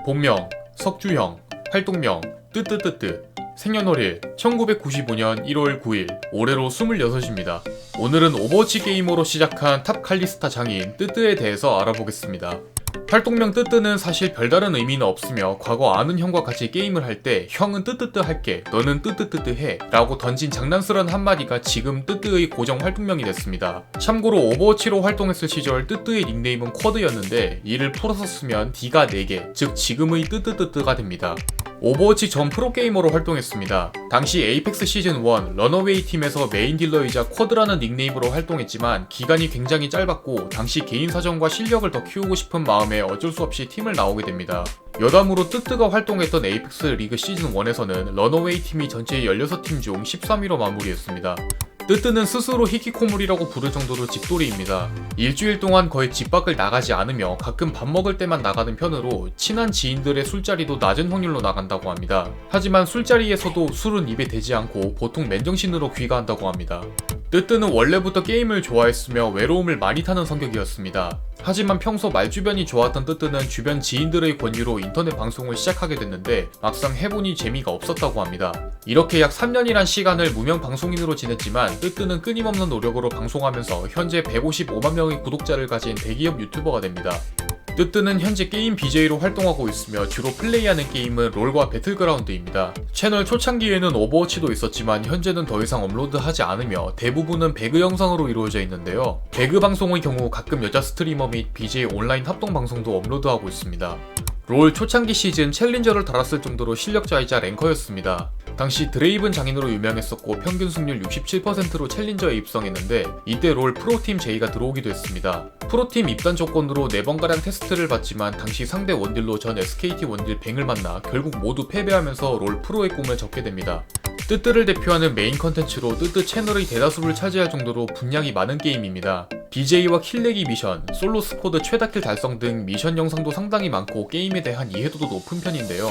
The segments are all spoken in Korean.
본명 석주형, 활동명 뜨뜨뜨뜨, 생년월일 1995년 1월 9일, 올해로 26입니다. 오늘은 오버워치 게이머로 시작한 탑 칼리스타 장인 뜨뜨에 대해서 알아보겠습니다. 활동명 뜨뜨는 사실 별다른 의미는 없으며 과거 아는 형과 같이 게임을 할 때 형은 뜨뜨뜨 할게, 너는 뜨뜨뜨뜨 해 라고 던진 장난스러운 한마디가 지금 뜨뜨의 고정 활동명이 됐습니다. 참고로 오버워치로 활동했을 시절 뜨뜨의 닉네임은 쿼드였는데 이를 풀어서 쓰면 D가 4개, 즉 지금의 뜨뜨뜨뜨가 됩니다. 오버워치 전 프로게이머로 활동했습니다. 당시 에이펙스 시즌1 런어웨이 팀에서 메인 딜러이자 쿼드라는 닉네임으로 활동했지만 기간이 굉장히 짧았고 당시 개인 사정과 실력을 더 키우고 싶은 마음에 어쩔 수 없이 팀을 나오게 됩니다. 여담으로 뜨뜨가 활동했던 에이펙스 리그 시즌1에서는 런어웨이 팀이 전체 16팀 중 13위로 마무리했습니다. 뜨뜨는 스스로 히키코모리라고 부를 정도로 집돌이입니다. 일주일 동안 거의 집 밖을 나가지 않으며 가끔 밥 먹을 때만 나가는 편으로 친한 지인들의 술자리도 낮은 확률로 나간다고 합니다. 하지만 술자리에서도 술은 입에 대지 않고 보통 맨정신으로 귀가한다고 합니다. 뜨뜨는 원래부터 게임을 좋아했으며 외로움을 많이 타는 성격이었습니다. 하지만 평소 말주변이 좋았던 뜨뜨는 주변 지인들의 권유로 인터넷 방송을 시작하게 됐는데 막상 해보니 재미가 없었다고 합니다. 이렇게 약 3년이란 시간을 무명 방송인으로 지냈지만 뜨뜨는 끊임없는 노력으로 방송하면서 현재 155만 명의 구독자를 가진 대기업 유튜버가 됩니다. 뜨뜨는 현재 게임 BJ로 활동하고 있으며 주로 플레이하는 게임은 롤과 배틀그라운드입니다. 채널 초창기에는 오버워치도 있었지만 현재는 더 이상 업로드하지 않으며 대부분은 배그 영상으로 이루어져 있는데요. 배그 방송의 경우 가끔 여자 스트리머 및 BJ 온라인 합동 방송도 업로드하고 있습니다. 롤 초창기 시즌 챌린저를 달았을 정도로 실력자이자 랭커였습니다. 당시 드레이븐 장인으로 유명했었고 평균 승률 67%로 챌린저에 입성했는데 이때 롤 프로팀 J가 들어오기도 했습니다. 프로팀 입단 조건으로 4번가량 테스트를 받지만 당시 상대 원딜로 전 SKT 원딜 뱅을 만나 결국 모두 패배하면서 롤 프로의 꿈을 접게 됩니다. 뜨뜨를 대표하는 메인 컨텐츠로 뜨뜨 채널의 대다수를 차지할 정도로 분량이 많은 게임입니다. BJ와 킬내기 미션, 솔로 스쿼드 최다킬 달성 등 미션 영상도 상당히 많고 게임에 대한 이해도도 높은 편인데요.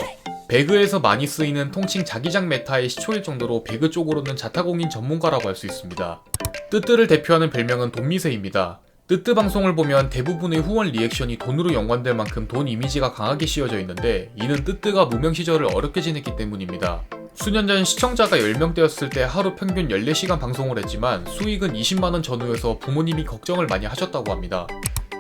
배그에서 많이 쓰이는 통칭 자기장 메타의 시초일 정도로 배그 쪽으로는 자타공인 전문가라고 할 수 있습니다. 뜨뜨를 대표하는 별명은 돈미세입니다. 뜨뜨 방송을 보면 대부분의 후원 리액션이 돈으로 연관될 만큼 돈 이미지가 강하게 씌워져 있는데 이는 뜨뜨가 무명 시절을 어렵게 지냈기 때문입니다. 수년 전 시청자가 10명대였을 때 하루 평균 14시간 방송을 했지만 수익은 20만원 전후여서 부모님이 걱정을 많이 하셨다고 합니다.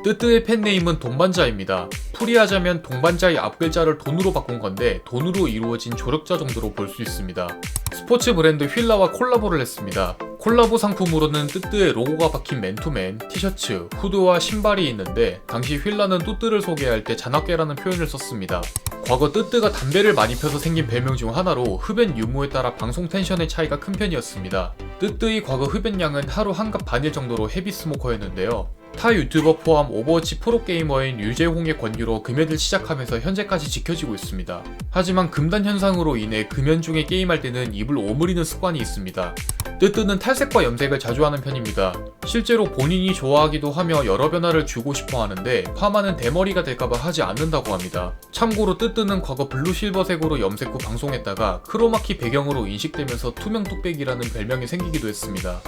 뜨뜨의 팬네임은 돈반자입니다. 풀이하자면 동반자의 앞글자를 돈으로 바꾼 건데 돈으로 이루어진 조력자 정도로 볼 수 있습니다. 스포츠 브랜드 휠라와 콜라보를 했습니다. 콜라보 상품으로는 뜨뜨의 로고가 박힌 맨투맨, 티셔츠, 후드와 신발이 있는데 당시 휠라는 뜨뜨를 소개할 때 잔악계라는 표현을 썼습니다. 과거 뜨뜨가 담배를 많이 펴서 생긴 별명 중 하나로 흡연 유무에 따라 방송 텐션의 차이가 큰 편이었습니다. 뜨뜨의 과거 흡연량은 하루 한 갑 반일 정도로 헤비 스모커였는데요. 타 유튜버 포함 오버워치 프로게이머인 유재홍의 권유로 금연을 시작하면서 현재까지 지켜지고 있습니다. 하지만 금단 현상으로 인해 금연 중에 게임할 때는 입을 오므리는 습관이 있습니다. 뜨뜨는 탈색과 염색을 자주 하는 편입니다. 실제로 본인이 좋아하기도 하며 여러 변화를 주고 싶어 하는데 파마는 대머리가 될까봐 하지 않는다고 합니다. 참고로 뜨뜨는 과거 블루 실버색으로 염색 후 방송했다가 크로마키 배경으로 인식되면서 투명 뚝배기라는 별명이 생기기도 했습니다.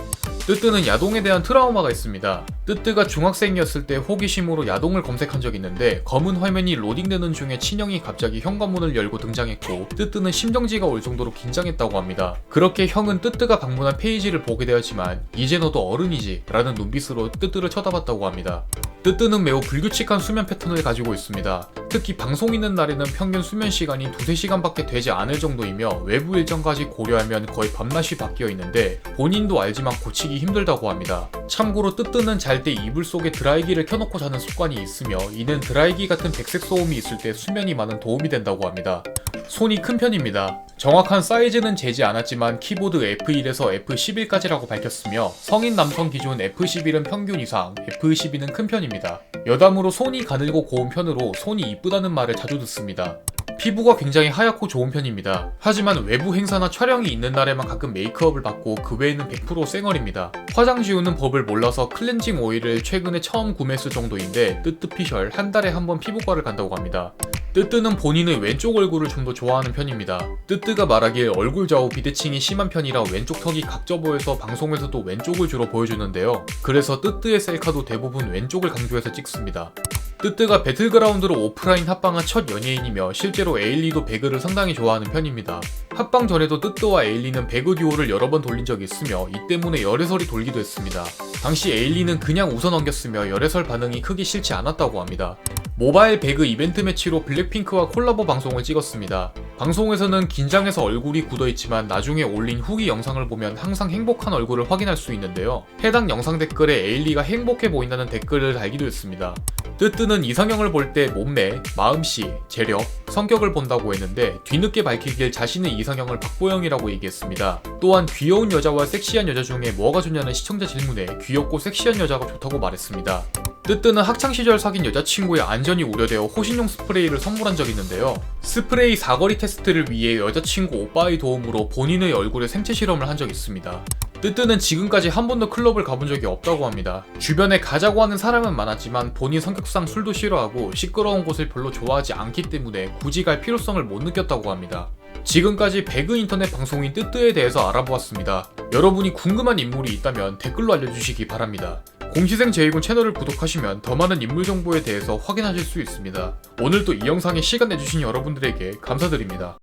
뜨뜨는 야동에 대한 트라우마가 있습니다. 뜨뜨가 중학생이었을 때 호기심으로 야동을 검색한 적이 있는데 검은 화면이 로딩되는 중에 친형이 갑자기 현관문을 열고 등장했고 뜨뜨는 심정지가 올 정도로 긴장했다고 합니다. 그렇게 형은 뜨뜨가 방문한 페이지를 보게 되었지만 이제 너도 어른이지 라는 눈빛으로 뜨뜨를 쳐다봤다고 합니다. 뜨뜨는 매우 불규칙한 수면 패턴을 가지고 있습니다. 특히 방송 있는 날에는 평균 수면 시간이 2-3시간밖에 되지 않을 정도이며 외부 일정까지 고려하면 거의 밤낮이 바뀌어 있는데 본인도 알지만 고치기 힘들다고 합니다. 참고로 뜨뜨는 잘 때 이불 속에 드라이기를 켜놓고 자는 습관이 있으며 이는 드라이기 같은 백색 소음이 있을 때 수면이 많은 도움이 된다고 합니다. 손이 큰 편입니다. 정확한 사이즈는 재지 않았지만 키보드 F1에서 F11까지라고 밝혔으며 성인 남성 기준 F11은 평균 이상, F12는 큰 편입니다. 여담으로 손이 가늘고 고운 편으로 손이 이쁘다는 말을 자주 듣습니다. 피부가 굉장히 하얗고 좋은 편입니다. 하지만 외부 행사나 촬영이 있는 날에만 가끔 메이크업을 받고 그 외에는 100% 쌩얼입니다. 화장 지우는 법을 몰라서 클렌징 오일을 최근에 처음 구매했을 정도인데 뜨뜨피셜 한 달에 한 번 피부과를 간다고 합니다. 뜨뜨는 본인의 왼쪽 얼굴을 좀 더 좋아하는 편입니다. 뜨뜨가 말하길 얼굴 좌우 비대칭이 심한 편이라 왼쪽 턱이 각져 보여서 방송에서도 왼쪽을 주로 보여주는데요. 그래서 뜨뜨의 셀카도 대부분 왼쪽을 강조해서 찍습니다. 뜨뜨가 배틀그라운드로 오프라인 합방한 첫 연예인이며 실제로 에일리도 배그를 상당히 좋아하는 편입니다. 합방 전에도 뜨뜨와 에일리는 배그 듀오를 여러 번 돌린 적이 있으며 이 때문에 열애설이 돌기도 했습니다. 당시 에일리는 그냥 웃어넘겼으며 열애설 반응이 크게 싫지 않았다고 합니다. 모바일 배그 이벤트 매치로 블랙핑크와 콜라보 방송을 찍었습니다. 방송에서는 긴장해서 얼굴이 굳어있지만 나중에 올린 후기 영상을 보면 항상 행복한 얼굴을 확인할 수 있는데요. 해당 영상 댓글에 에일리가 행복해 보인다는 댓글을 달기도 했습니다. 뜨뜨는 이상형을 볼 때 몸매, 마음씨, 재력, 성격을 본다고 했는데 뒤늦게 밝히길 자신의 이상형을 박보영이라고 얘기했습니다. 또한 귀여운 여자와 섹시한 여자 중에 뭐가 좋냐는 시청자 질문에 귀엽고 섹시한 여자가 좋다고 말했습니다. 뜨뜨는 학창시절 사귄 여자친구의 안전이 우려되어 호신용 스프레이를 선물한 적이 있는데요. 스프레이 사거리 테스트를 위해 여자친구 오빠의 도움으로 본인의 얼굴에 생체 실험을 한 적이 있습니다. 뜨뜨는 지금까지 한 번도 클럽을 가본 적이 없다고 합니다. 주변에 가자고 하는 사람은 많았지만 본인 성격상 술도 싫어하고 시끄러운 곳을 별로 좋아하지 않기 때문에 굳이 갈 필요성을 못 느꼈다고 합니다. 지금까지 배그 인터넷 방송인 뜨뜨에 대해서 알아보았습니다. 여러분이 궁금한 인물이 있다면 댓글로 알려주시기 바랍니다. 공시생 제이군 채널을 구독하시면 더 많은 인물 정보에 대해서 확인하실 수 있습니다. 오늘도 이 영상에 시간 내주신 여러분들에게 감사드립니다.